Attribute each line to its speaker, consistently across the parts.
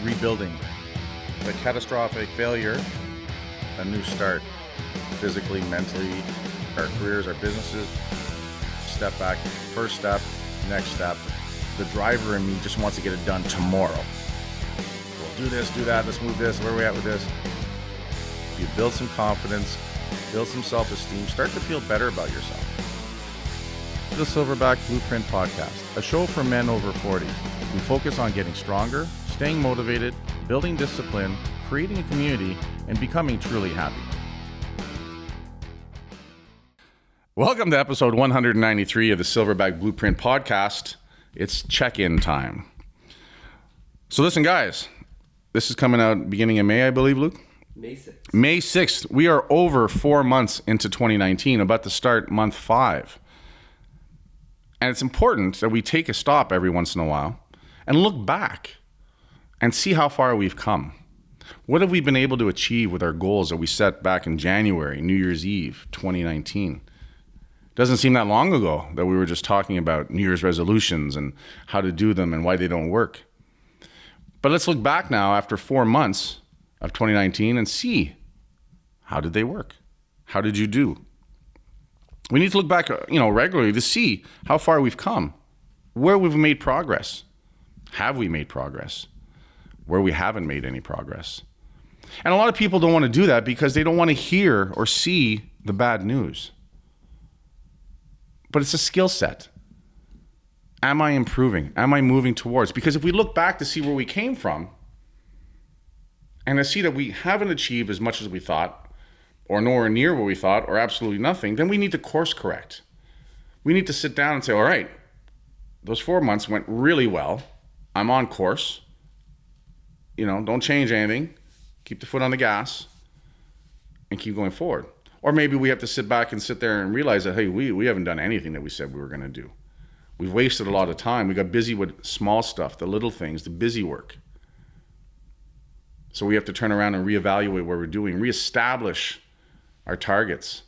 Speaker 1: rebuilding. The catastrophic failure, a new start. Physically, mentally, our careers, our businesses. Step back, first step, next step. The driver in me just wants to get it done tomorrow. We'll do this, do that, let's move this, where are we at with this? You build some confidence, build some self-esteem, start to feel better about yourself. The Silverback Blueprint Podcast, a show for men over 40 who focus on getting stronger, staying motivated, building discipline, creating a community, and becoming truly happy. Welcome to episode 193 of the Silverback Blueprint Podcast. It's check-in time. So listen, guys, this is coming out beginning of May, I believe, Luke?
Speaker 2: May 6th.
Speaker 1: May 6th. We are over 4 months into 2019, about to start month 5. And it's important that we take a stop every once in a while and look back and see how far we've come. What have we been able to achieve with our goals that we set back in January, New Year's Eve, 2019? Doesn't seem that long ago that we were just talking about New Year's resolutions and how to do them and why they don't work. But let's look back now after 4 months of 2019 and see, how did they work? How did you do? We need to look back, regularly to see how far we've come, where we've made progress. Have we made progress? Where we haven't made any progress. And a lot of people don't want to do that because they don't want to hear or see the bad news. But it's a skill set. Am I improving? Am I moving towards? Because if we look back to see where we came from and to see that we haven't achieved as much as we thought, or nowhere near what we thought, or absolutely nothing, then we need to course correct. We need to sit down and say, all right, those 4 months went really well. I'm on course. Don't change anything. Keep the foot on the gas and keep going forward. Or maybe we have to sit back and sit there and realize that, hey, we haven't done anything that we said we were going to do. We've wasted a lot of time. We got busy with small stuff, the little things, the busy work. So we have to turn around and reevaluate what we're doing, reestablish our targets.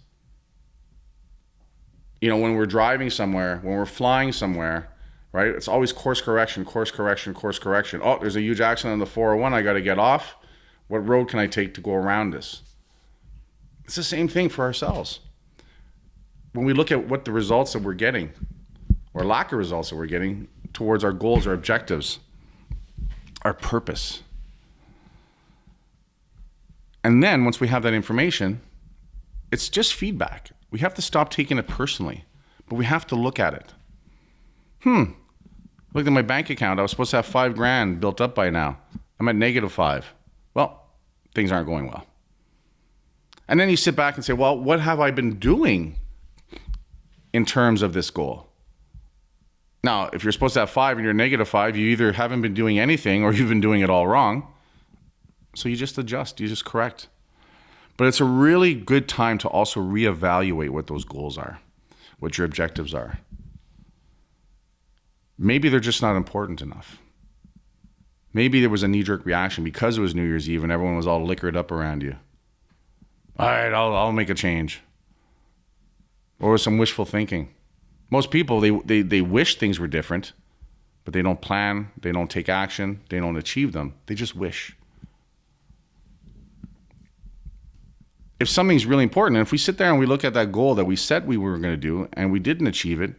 Speaker 1: When we're driving somewhere, when we're flying somewhere, right? It's always course correction. Oh, there's a huge accident on the 401. I got to get off. What road can I take to go around this? It's the same thing for ourselves. When we look at what the results that we're getting, or lack of results that we're getting towards our goals, our objectives, our purpose. And then once we have that information, it's just feedback. We have to stop taking it personally, but we have to look at it. Looked at my bank account. I was supposed to have $5,000 built up by now. I'm at -5. Well, things aren't going well. And then you sit back and say, well, what have I been doing in terms of this goal? Now, if you're supposed to have 5 and you're -5, you either haven't been doing anything or you've been doing it all wrong. So you just adjust, you just correct. But it's a really good time to also reevaluate what those goals are, what your objectives are. Maybe they're just not important enough. Maybe there was a knee-jerk reaction because it was New Year's Eve and everyone was all liquored up around you. All right, I'll make a change. Or some wishful thinking. Most people, they wish things were different, but they don't plan, they don't take action, they don't achieve them. They just wish. If something's really important, and if we sit there and we look at that goal that we said we were going to do and we didn't achieve it,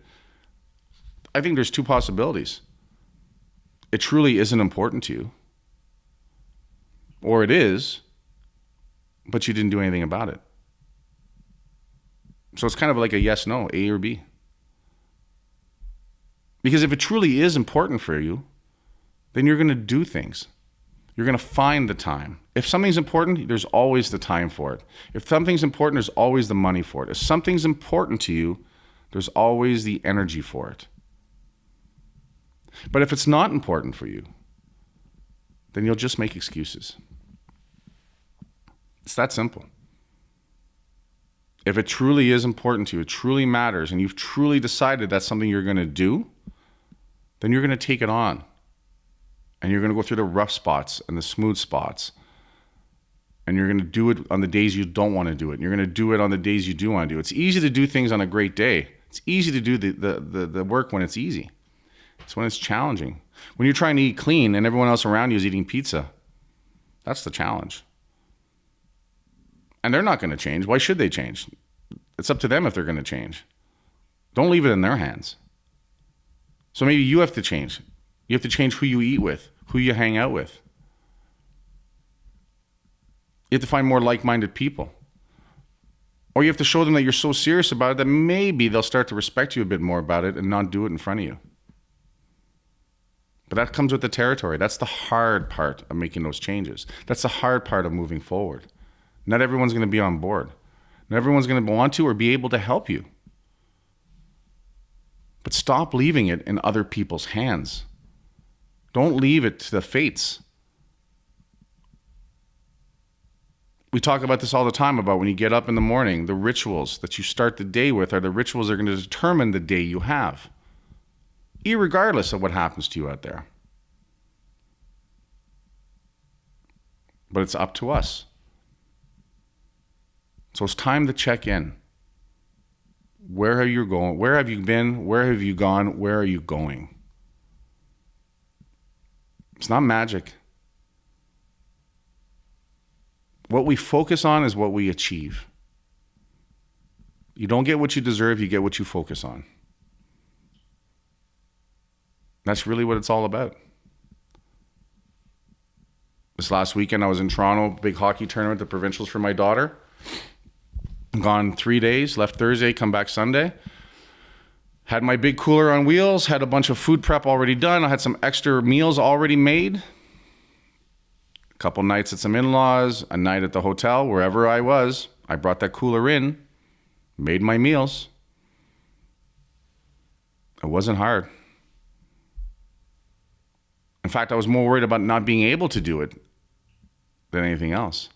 Speaker 1: I think there's 2 possibilities. It truly isn't important to you. Or it is, but you didn't do anything about it. So it's kind of like a yes, no, A or B. Because if it truly is important for you, then you're going to do things. You're going to find the time. If something's important, there's always the time for it. If something's important, there's always the money for it. If something's important to you, there's always the energy for it. But if it's not important for you, then you'll just make excuses. It's that simple. If it truly is important to you, it truly matters, and you've truly decided that's something you're going to do, then you're going to take it on. And you're going to go through the rough spots and the smooth spots. And you're going to do it on the days you don't want to do it. And you're going to do it on the days you do want to do it. It's easy to do things on a great day. It's easy to do the work when it's easy. It's when it's challenging. When you're trying to eat clean and everyone else around you is eating pizza, that's the challenge. And they're not going to change. Why should they change? It's up to them if they're going to change. Don't leave it in their hands. So maybe you have to change. You have to change who you eat with, who you hang out with. You have to find more like-minded people. Or you have to show them that you're so serious about it that maybe they'll start to respect you a bit more about it and not do it in front of you. But that comes with the territory. That's the hard part of making those changes. That's the hard part of moving forward. Not everyone's going to be on board. Not everyone's going to want to or be able to help you. But stop leaving it in other people's hands. Don't leave it to the fates. We talk about this all the time about when you get up in the morning, the rituals that you start the day with are the rituals that are going to determine the day you have, irregardless of what happens to you out there. But it's up to us. So it's time to check in. Where are you going? Where have you been? Where have you gone? Where are you going? It's not magic. What we focus on is what we achieve. You don't get what you deserve, you get what you focus on. That's really what it's all about. This last weekend I was in Toronto, big hockey tournament, the provincials for my daughter. Gone 3 days, left Thursday, come back Sunday. Had my big cooler on wheels, had a bunch of food prep already done. I had some extra meals already made. A couple nights at some in-laws, a night at the hotel, wherever I was. I brought that cooler in, made my meals. It wasn't hard. In fact, I was more worried about not being able to do it than anything else.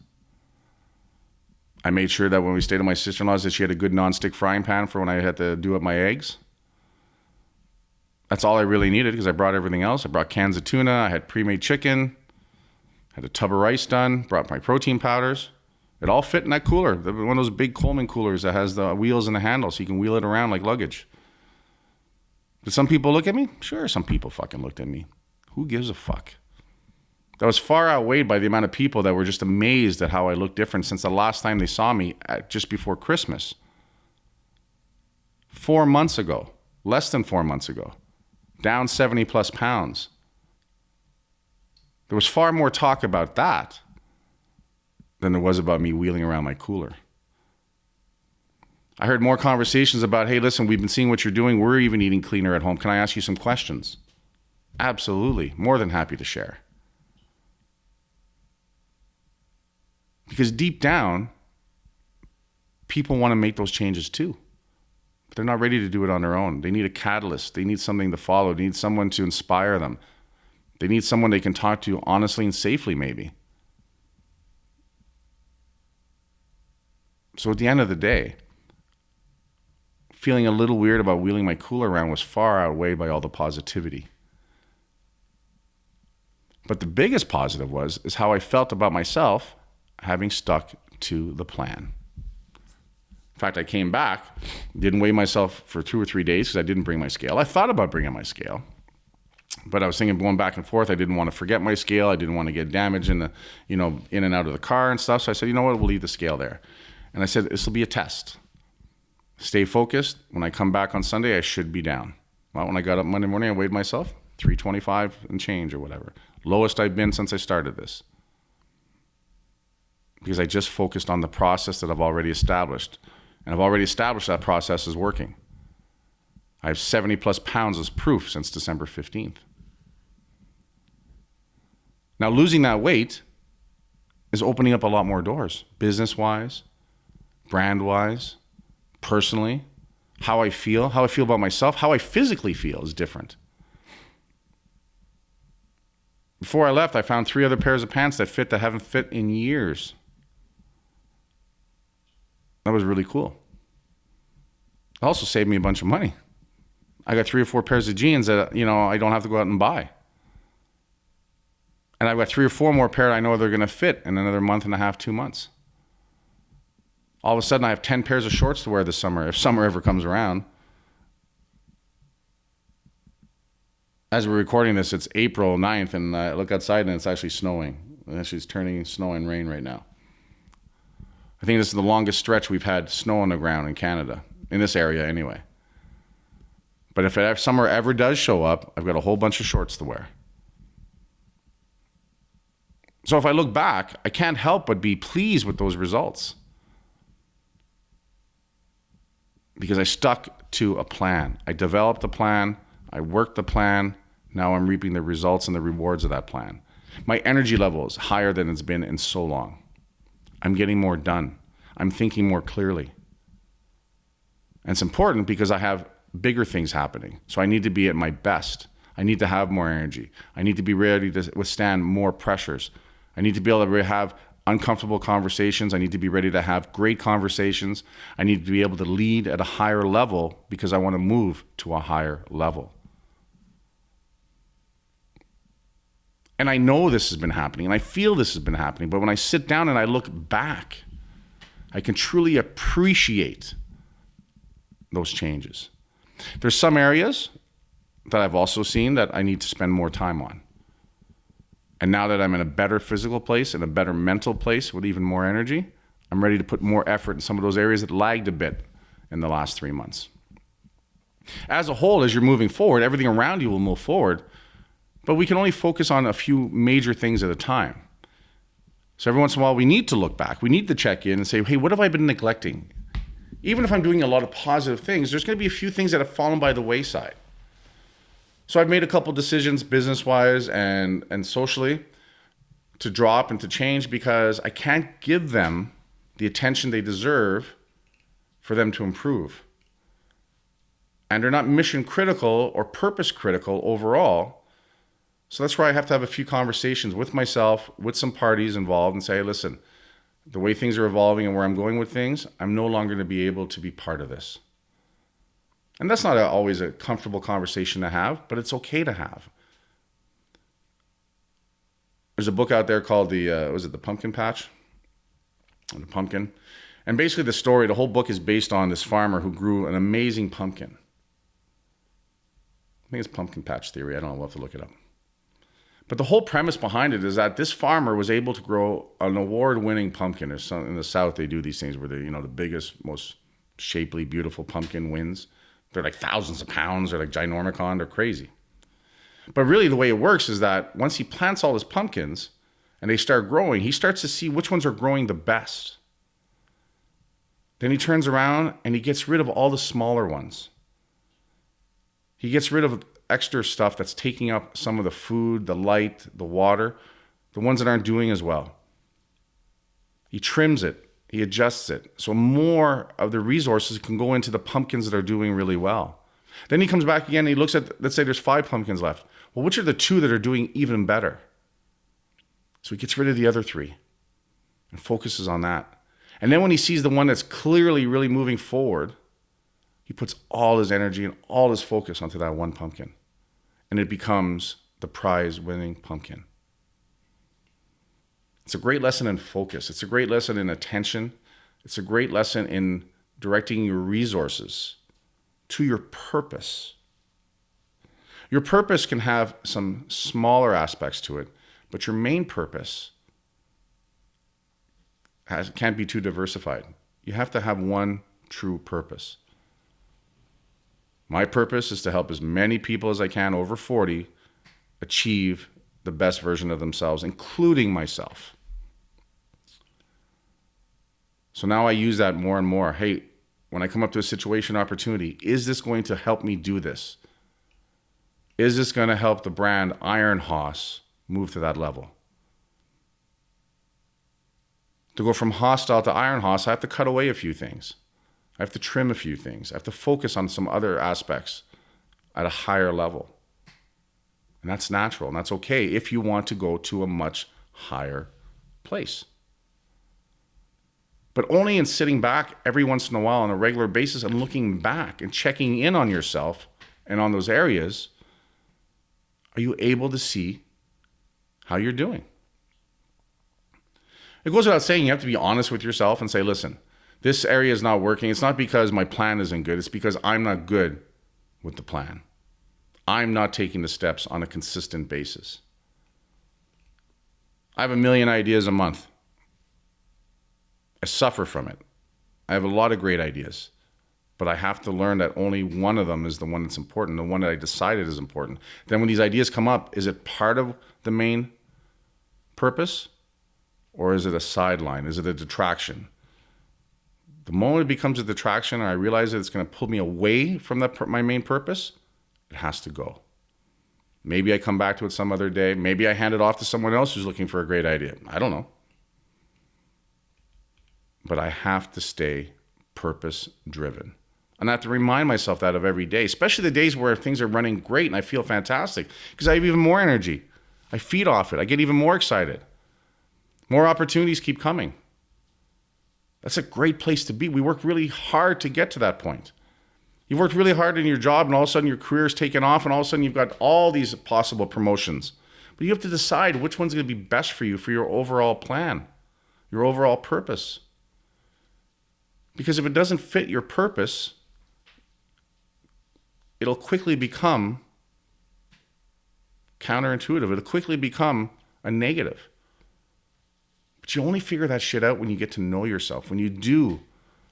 Speaker 1: I made sure that when we stayed at my sister-in-law's that she had a good non-stick frying pan for when I had to do up my eggs. That's all I really needed because I brought everything else. I brought cans of tuna, I had pre-made chicken, had a tub of rice done, brought my protein powders. It all fit in that cooler. One of those big Coleman coolers that has the wheels and the handle so you can wheel it around like luggage. Did some people look at me? Sure, some people fucking looked at me. Who gives a fuck? That was far outweighed by the amount of people that were just amazed at how I looked different since the last time they saw me just before Christmas. 4 months ago, less than 4 months ago, down 70 plus pounds. There was far more talk about that than there was about me wheeling around my cooler. I heard more conversations about, hey, listen, we've been seeing what you're doing. We're even eating cleaner at home. Can I ask you some questions? Absolutely. More than happy to share. Because deep down, people want to make those changes too. But they're not ready to do it on their own. They need a catalyst. They need something to follow. They need someone to inspire them. They need someone they can talk to honestly and safely, maybe. So at the end of the day, feeling a little weird about wheeling my cooler around was far outweighed by all the positivity. But the biggest positive is how I felt about myself having stuck to the plan. In fact, I came back, didn't weigh myself for 2 or 3 days because I didn't bring my scale. I thought about bringing my scale, but I was thinking going back and forth. I didn't want to forget my scale. I didn't want to get damaged in and out of the car and stuff. So I said, you know what, we'll leave the scale there. And I said, this will be a test. Stay focused. When I come back on Sunday, I should be down. Well, when I got up Monday morning, I weighed myself 325 and change or whatever. Lowest I've been since I started this. Because I just focused on the process that I've already established. And I've already established that process is working. I have 70 plus pounds as proof since December 15th. Now, losing that weight is opening up a lot more doors, business-wise, brand-wise, personally. How I feel about myself, how I physically feel is different. Before I left, I found 3 other pairs of pants that haven't fit in years. That was really cool. It also saved me a bunch of money. I got 3 or 4 pairs of jeans that, I don't have to go out and buy. And I've got 3 or 4 more pairs I know they're going to fit in another month and a half, 2 months. All of a sudden, I have 10 pairs of shorts to wear this summer, if summer ever comes around. As we're recording this, it's April 9th, and I look outside and it's actually snowing. It's turning snow and rain right now. I think this is the longest stretch we've had snow on the ground in Canada, in this area anyway. But if summer ever does show up, I've got a whole bunch of shorts to wear. So if I look back, I can't help but be pleased with those results. Because I stuck to a plan. I developed a plan. I worked the plan. Now I'm reaping the results and the rewards of that plan. My energy level is higher than it's been in so long. I'm getting more done. I'm thinking more clearly. And it's important because I have bigger things happening. So I need to be at my best. I need to have more energy. I need to be ready to withstand more pressures. I need to be able to have uncomfortable conversations. I need to be ready to have great conversations. I need to be able to lead at a higher level because I want to move to a higher level. And I know this has been happening, and I feel this has been happening, but when I sit down and I look back, I can truly appreciate those changes. There's some areas that I've also seen that I need to spend more time on. And now that I'm in a better physical place and a better mental place with even more energy, I'm ready to put more effort in some of those areas that lagged a bit in the last 3 months. As a whole, as you're moving forward, everything around you will move forward. But we can only focus on a few major things at a time. So every once in a while, we need to look back. We need to check in and say, hey, what have I been neglecting? Even if I'm doing a lot of positive things, there's going to be a few things that have fallen by the wayside. So I've made a couple decisions business-wise and socially to drop and to change because I can't give them the attention they deserve for them to improve. And they're not mission critical or purpose critical overall. So that's where I have to have a few conversations with myself, with some parties involved, and say, hey, listen, the way things are evolving and where I'm going with things, I'm no longer going to be able to be part of this. And that's not always a comfortable conversation to have, but it's okay to have. There's a book out there called the Pumpkin Patch? Or the Pumpkin. And basically the whole book is based on this farmer who grew an amazing pumpkin. I think it's Pumpkin Patch Theory. I don't know. We'll have to look it up. But the whole premise behind it is that this farmer was able to grow an award-winning pumpkin. In the South, they do these things where the biggest, most shapely, beautiful pumpkin wins. They're like thousands of pounds. They're like ginormicon. They're crazy. But really the way it works is that once he plants all his pumpkins and they start growing, he starts to see which ones are growing the best. Then he turns around and he gets rid of all the smaller ones. He gets rid of extra stuff that's taking up some of the food, the light, the water, the ones that aren't doing as well. He trims it, he adjusts it, so more of the resources can go into the pumpkins that are doing really well. Then he comes back again and he looks at, let's say there's 5 pumpkins left. Well, which are the 2 that are doing even better? So he gets rid of the other 3 and focuses on that. And then when he sees the one that's clearly really moving forward, he puts all his energy and all his focus onto that one pumpkin. And it becomes the prize-winning pumpkin. It's a great lesson in focus. It's a great lesson in attention. It's a great lesson in directing your resources to your purpose. Your purpose can have some smaller aspects to it, but your main purpose can't be too diversified. You have to have one true purpose. My purpose is to help as many people as I can over 40 achieve the best version of themselves, including myself. So now I use that more and more. Hey, when I come up to a situation opportunity, is this going to help me do this? Is this going to help the brand Iron Hoss move to that level? To go from hostile to Iron Hoss, I have to cut away a few things. I have to trim a few things. I have to focus on some other aspects at a higher level. And that's natural, and that's okay if you want to go to a much higher place. But only in sitting back every once in a while on a regular basis and looking back and checking in on yourself and on those areas, are you able to see how you're doing. It goes without saying, you have to be honest with yourself and say, listen, this area is not working. It's not because my plan isn't good. It's because I'm not good with the plan. I'm not taking the steps on a consistent basis. I have 1 million ideas a month. I suffer from it. I have a lot of great ideas, but I have to learn that only one of them is the one that's important, the one that I decided is important. Then when these ideas come up, is it part of the main purpose, or is it a sideline? Is it a detraction? The moment it becomes a detraction and I realize that it's going to pull me away from my main purpose, it has to go. Maybe I come back to it some other day. Maybe I hand it off to someone else who's looking for a great idea. I don't know. But I have to stay purpose-driven. And I have to remind myself that of every day, especially the days where things are running great and I feel fantastic, because I have even more energy. I feed off it. I get even more excited. More opportunities keep coming. That's a great place to be. We work really hard to get to that point. You've worked really hard in your job and all of a sudden your career's taken off and all of a sudden you've got all these possible promotions. But you have to decide which one's going to be best for you for your overall plan, your overall purpose. Because if it doesn't fit your purpose, it'll quickly become counterintuitive. It'll quickly become a negative. But you only figure that shit out when you get to know yourself, when you do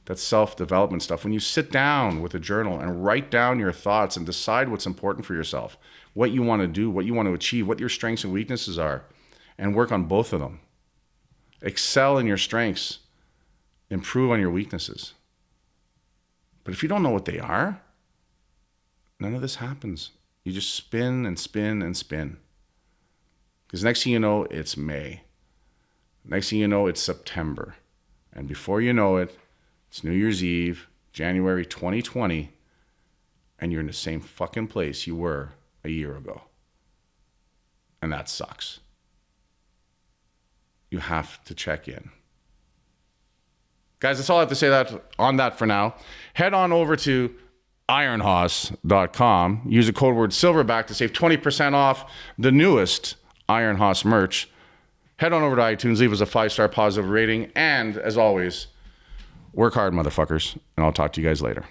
Speaker 1: that self-development stuff, when you sit down with a journal and write down your thoughts and decide what's important for yourself, what you want to do, what you want to achieve, what your strengths and weaknesses are, and work on both of them. Excel in your strengths, improve on your weaknesses. But if you don't know what they are, none of this happens. You just spin and spin and spin. Because next thing you know, it's May. Next thing you know, it's September. And before you know it, it's New Year's Eve, January 2020, and you're in the same fucking place you were a year ago. And that sucks. You have to check in. Guys, that's all I have to say on that for now. Head on over to ironhoss.com. Use the code word Silverback to save 20% off the newest Iron Hoss merch. Head on over to iTunes, leave us a 5-star positive rating, and as always, work hard, motherfuckers, and I'll talk to you guys later.